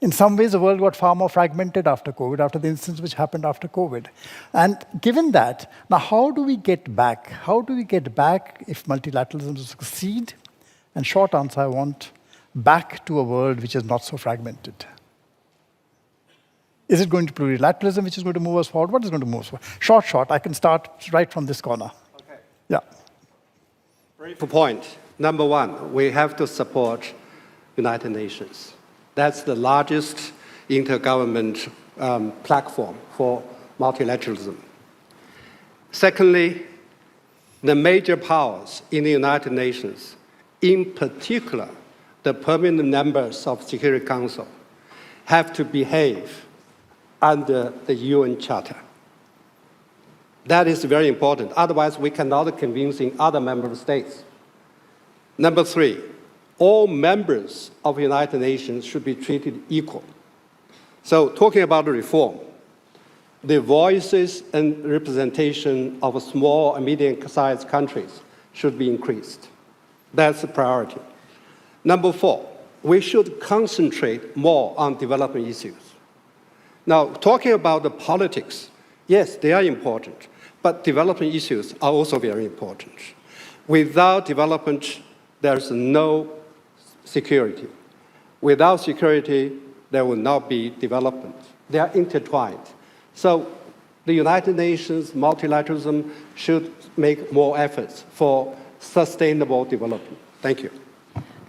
In some ways, the world got far more fragmented after COVID, after the incidents which happened after COVID. And given that, now how do we get back? How do we get back if multilateralism will succeed? And short answer, I want back to a world which is not so fragmented. Is it going to plurilateralism which is going to move us forward? What is going to move us forward? Short. I can start right from this corner. Okay. Yeah. Brief point. Number one, we have to support United Nations. That's the largest intergovernment platform for multilateralism. Secondly, the major powers in the United Nations, in particular, the permanent members of Security Council, have to behave under the UN Charter. That is very important. Otherwise, we cannot convince other member states. Number three, all members of the United Nations should be treated equal. So talking about reform, the voices and representation of small and medium-sized countries should be increased. That's a priority. Number four, we should concentrate more on development issues. Now, talking about the politics, yes, they are important, but development issues are also very important. Without development, there's no security. Without security, there will not be development. They are intertwined. So the United Nations, multilateralism should make more efforts for sustainable development. Thank you.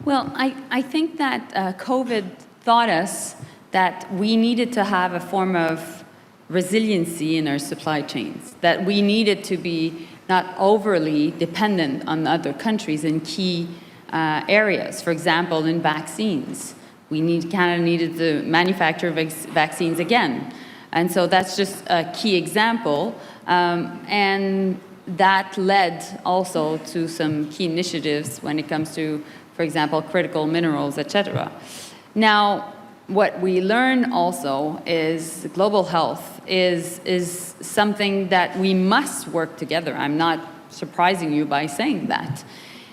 Well, I think that COVID taught us that we needed to have a form of resiliency in our supply chains, that we needed to be not overly dependent on other countries in key areas. For example, in vaccines, Canada needed to manufacture vaccines again. And so that's just a key example. And that led also to some key initiatives when it comes to, for example, critical minerals, etc. Now, what we learn also is global health is something that we must work together. I'm not surprising you by saying that.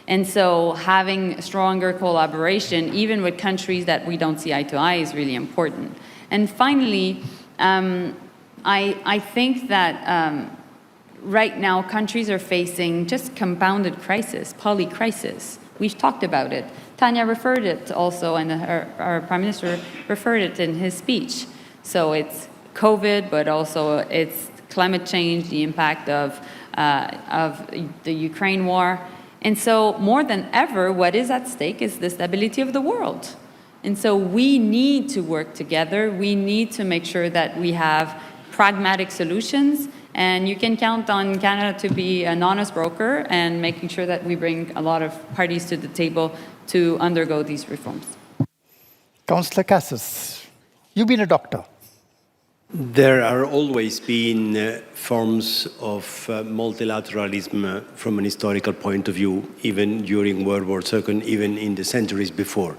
And so having stronger collaboration, even with countries that we don't see eye to eye, is really important. And finally, I think that right now countries are facing just compounded crisis, polycrisis. We've talked about it. Tanya referred it also, and our Prime Minister referred it in his speech. So it's COVID, but also it's climate change, the impact of the Ukraine war. And so more than ever, what is at stake is the stability of the world. And so we need to work together. We need to make sure that we have pragmatic solutions. And you can count on Canada to be an honest broker and making sure that we bring a lot of parties to the table to undergo these reforms. Councillor Cassis, you've been a doctor. There are always been forms of multilateralism from an historical point of view, even during World War II, even in the centuries before.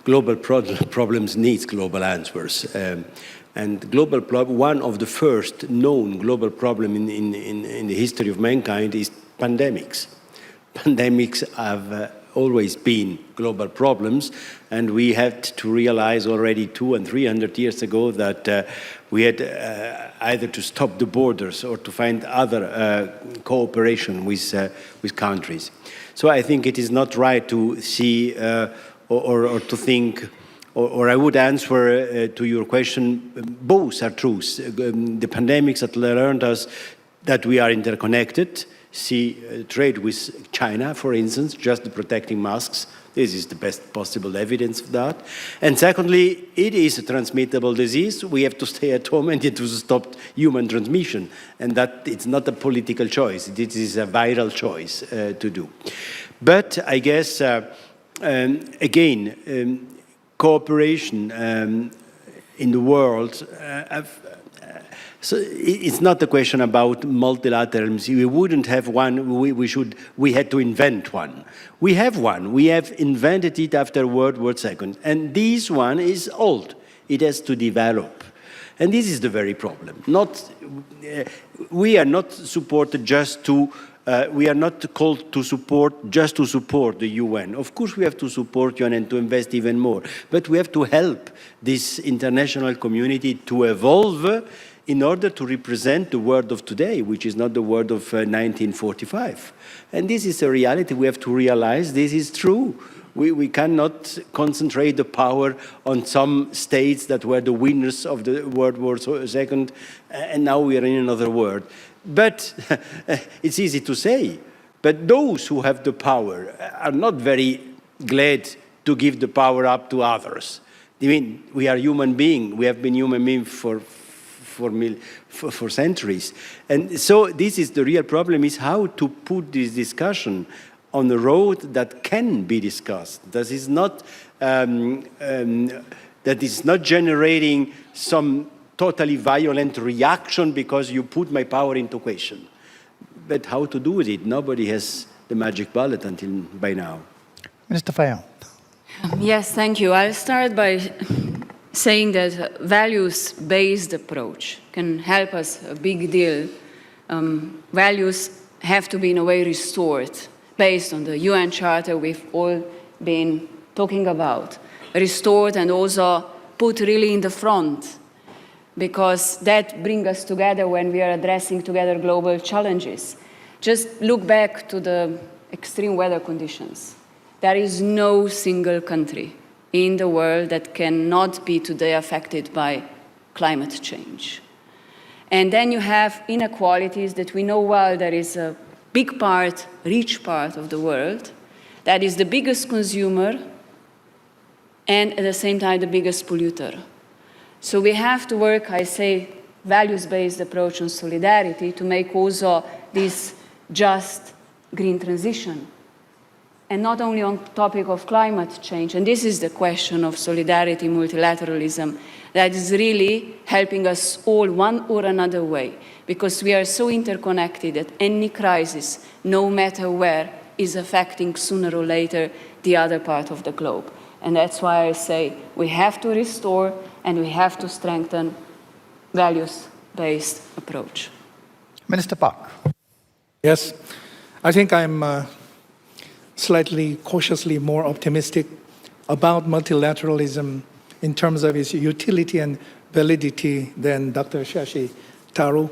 Global problems need global answers. And one of the first known global problems in the history of mankind is pandemics. Pandemics have always been global problems, and we had to realize already 200 and 300 years ago that we had either to stop the borders or to find other cooperation with countries. So I think it is not right to see or to think, or I would answer to your question, both are true. The pandemics have learned us that we are interconnected. See trade with China, for instance, just the protecting masks. This is the best possible evidence of that. And secondly, it is a transmittable disease. We have to stay at home and to stop human transmission. And that it's not a political choice. It is a viral choice to do. But I guess, again, cooperation in the world. So it's not a question about multilateralism. We wouldn't have one. We had to invent one. We have one. We have invented it after World War II, and this one is old. It has to develop, and this is the very problem. We are not supported just to. We are not called to support just to support the UN. Of course, we have to support UN and to invest even more, but we have to help this international community to evolve in order to represent the world of today, which is not the world of 1945. And this is a reality. We have to realize this is true. We cannot concentrate the power on some states that were the winners of the World War II, and now we are in another world. But it's easy to say. But those who have the power are not very glad to give the power up to others. I mean, we are human beings. We have been human beings for centuries. And so this is the real problem, is how to put this discussion on a road that can be discussed. That is not generating some totally violent reaction because you put my power into question. But how to do it? Nobody has the magic bullet until by now. Minister Fayon. Yes, thank you. I'll start by saying that values-based approach can help us a big deal. Values have to be in a way restored based on the UN Charter we've all been talking about. Restored and also put really in the front, because that brings us together when we are addressing together global challenges. Just look back to the extreme weather conditions. There is no single country in the world that cannot be today affected by climate change. And then you have inequalities that we know well. There is a big part, rich part of the world that is the biggest consumer and at the same time the biggest polluter. So we have to work, I say, values-based approach on solidarity to make also this just green transition. And not only on topic of climate change, and this is the question of solidarity, multilateralism, that is really helping us all one or another way, because we are so interconnected that any crisis, no matter where, is affecting sooner or later the other part of the globe. And that's why I say we have to restore and we have to strengthen values-based approach. Minister Park. Yes, I think I'm slightly cautiously more optimistic about multilateralism in terms of its utility and validity than Dr. Shashi Tharu.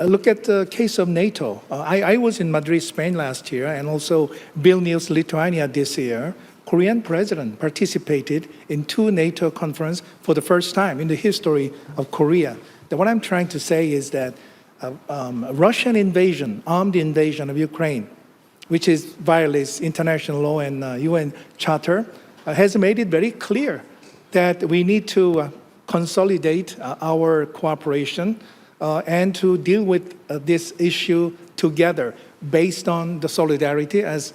Look at the case of NATO. I was in Madrid, Spain last year, and also Vilnius, Lithuania this year. Korean president participated in 2 NATO conferences for the first time in the history of Korea. What I'm trying to say is that Russian invasion, armed invasion of Ukraine, which violates international law and UN Charter, has made it very clear that we need to consolidate our cooperation and to deal with this issue together based on the solidarity, as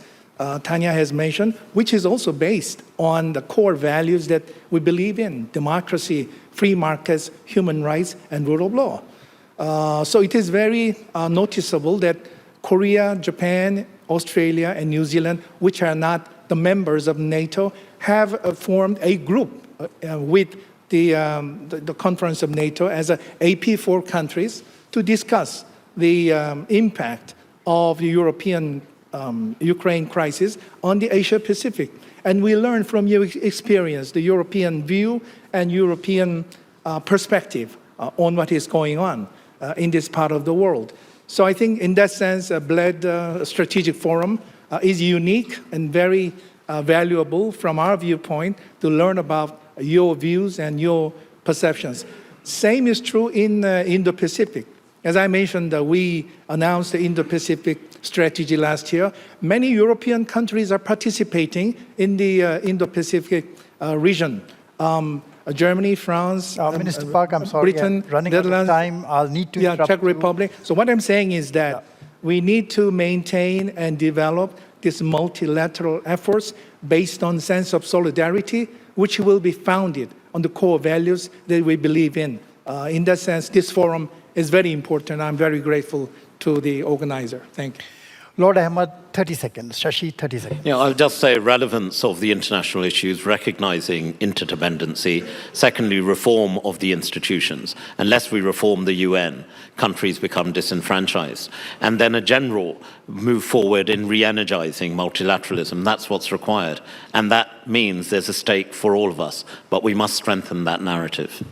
Tanya has mentioned, which is also based on the core values that we believe in: democracy, free markets, human rights, and rule of law. So it is very noticeable that Korea, Japan, Australia, and New Zealand, which are not the members of NATO, have formed a group with the Conference of NATO as a AP4 countries to discuss the impact of the European Ukraine crisis on the Asia Pacific. And we learn from your experience, the European view and European perspective on what is going on in this part of the world. So I think in that sense, Bled Strategic Forum is unique and very valuable from our viewpoint to learn about your views and your perceptions. Same is true in Indo-Pacific. As I mentioned, we announced the Indo-Pacific strategy last year. Many European countries are participating in the Indo-Pacific region. Germany, France, Minister Park, I'm sorry, Britain, running Netherlands, out of time. I'll need to interrupt Czech you. Republic. So what I'm saying is that we need to maintain and develop these multilateral efforts based on sense of solidarity, which will be founded on the core values that we believe in. In that sense, this forum is very important. I'm very grateful to the organizer. Thank you. Lord Ahmed, 30 seconds. Shashi, 30 seconds. Yeah, I'll just say relevance of the international issues, recognizing interdependency. Secondly, reform of the institutions. Unless we reform the UN, countries become disenfranchised. And then a general move forward in re-energizing multilateralism. That's what's required. And that means there's a stake for all of us. But we must strengthen that narrative.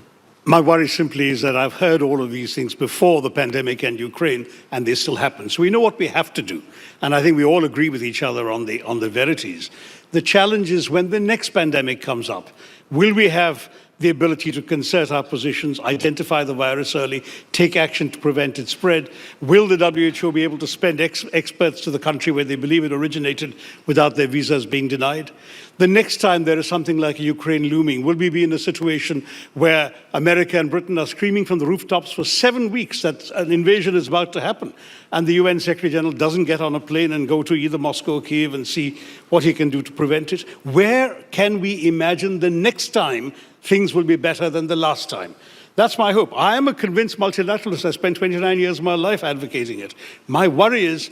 My worry simply is that I've heard all of these things before the pandemic and Ukraine, and they still happen. So we know what we have to do. And I think we all agree with each other on the verities. The challenge is when the next pandemic comes up, will we have the ability to concert our positions, identify the virus early, take action to prevent its spread? Will the WHO be able to send experts to the country where they believe it originated without their visas being denied? The next time there is something like Ukraine looming, will we be in a situation where America and Britain are screaming from the rooftops for 7 weeks that an invasion is about to happen, and the UN Secretary General doesn't get on a plane and go to either Moscow or Kiev and see what he can do to prevent it? Where can we imagine the next time things will be better than the last time? That's my hope. I am a convinced multilateralist. I spent 29 years of my life advocating it. My worry is,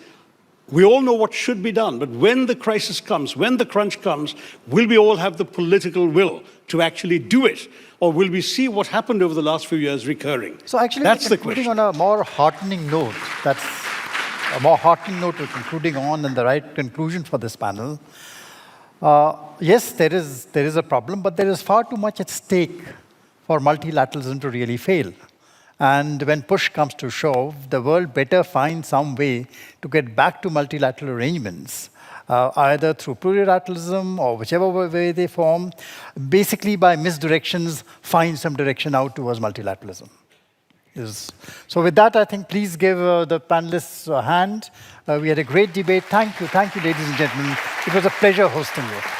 we all know what should be done, but when the crisis comes, when the crunch comes, will we all have the political will to actually do it? Or will we see what happened over the last few years recurring? So actually, that's the concluding question. on a more heartening note, that's a more heartening note we're concluding on and the right conclusion for this panel. Yes, there is a problem, but there is far too much at stake for multilateralism to really fail. And when push comes to shove, the world better find some way to get back to multilateral arrangements, either through plurilateralism or whichever way they form. Basically, by misdirections, find some direction out towards multilateralism. So with that, I think please give the panelists a hand. We had a great debate. Thank you, ladies and gentlemen. It was a pleasure hosting you.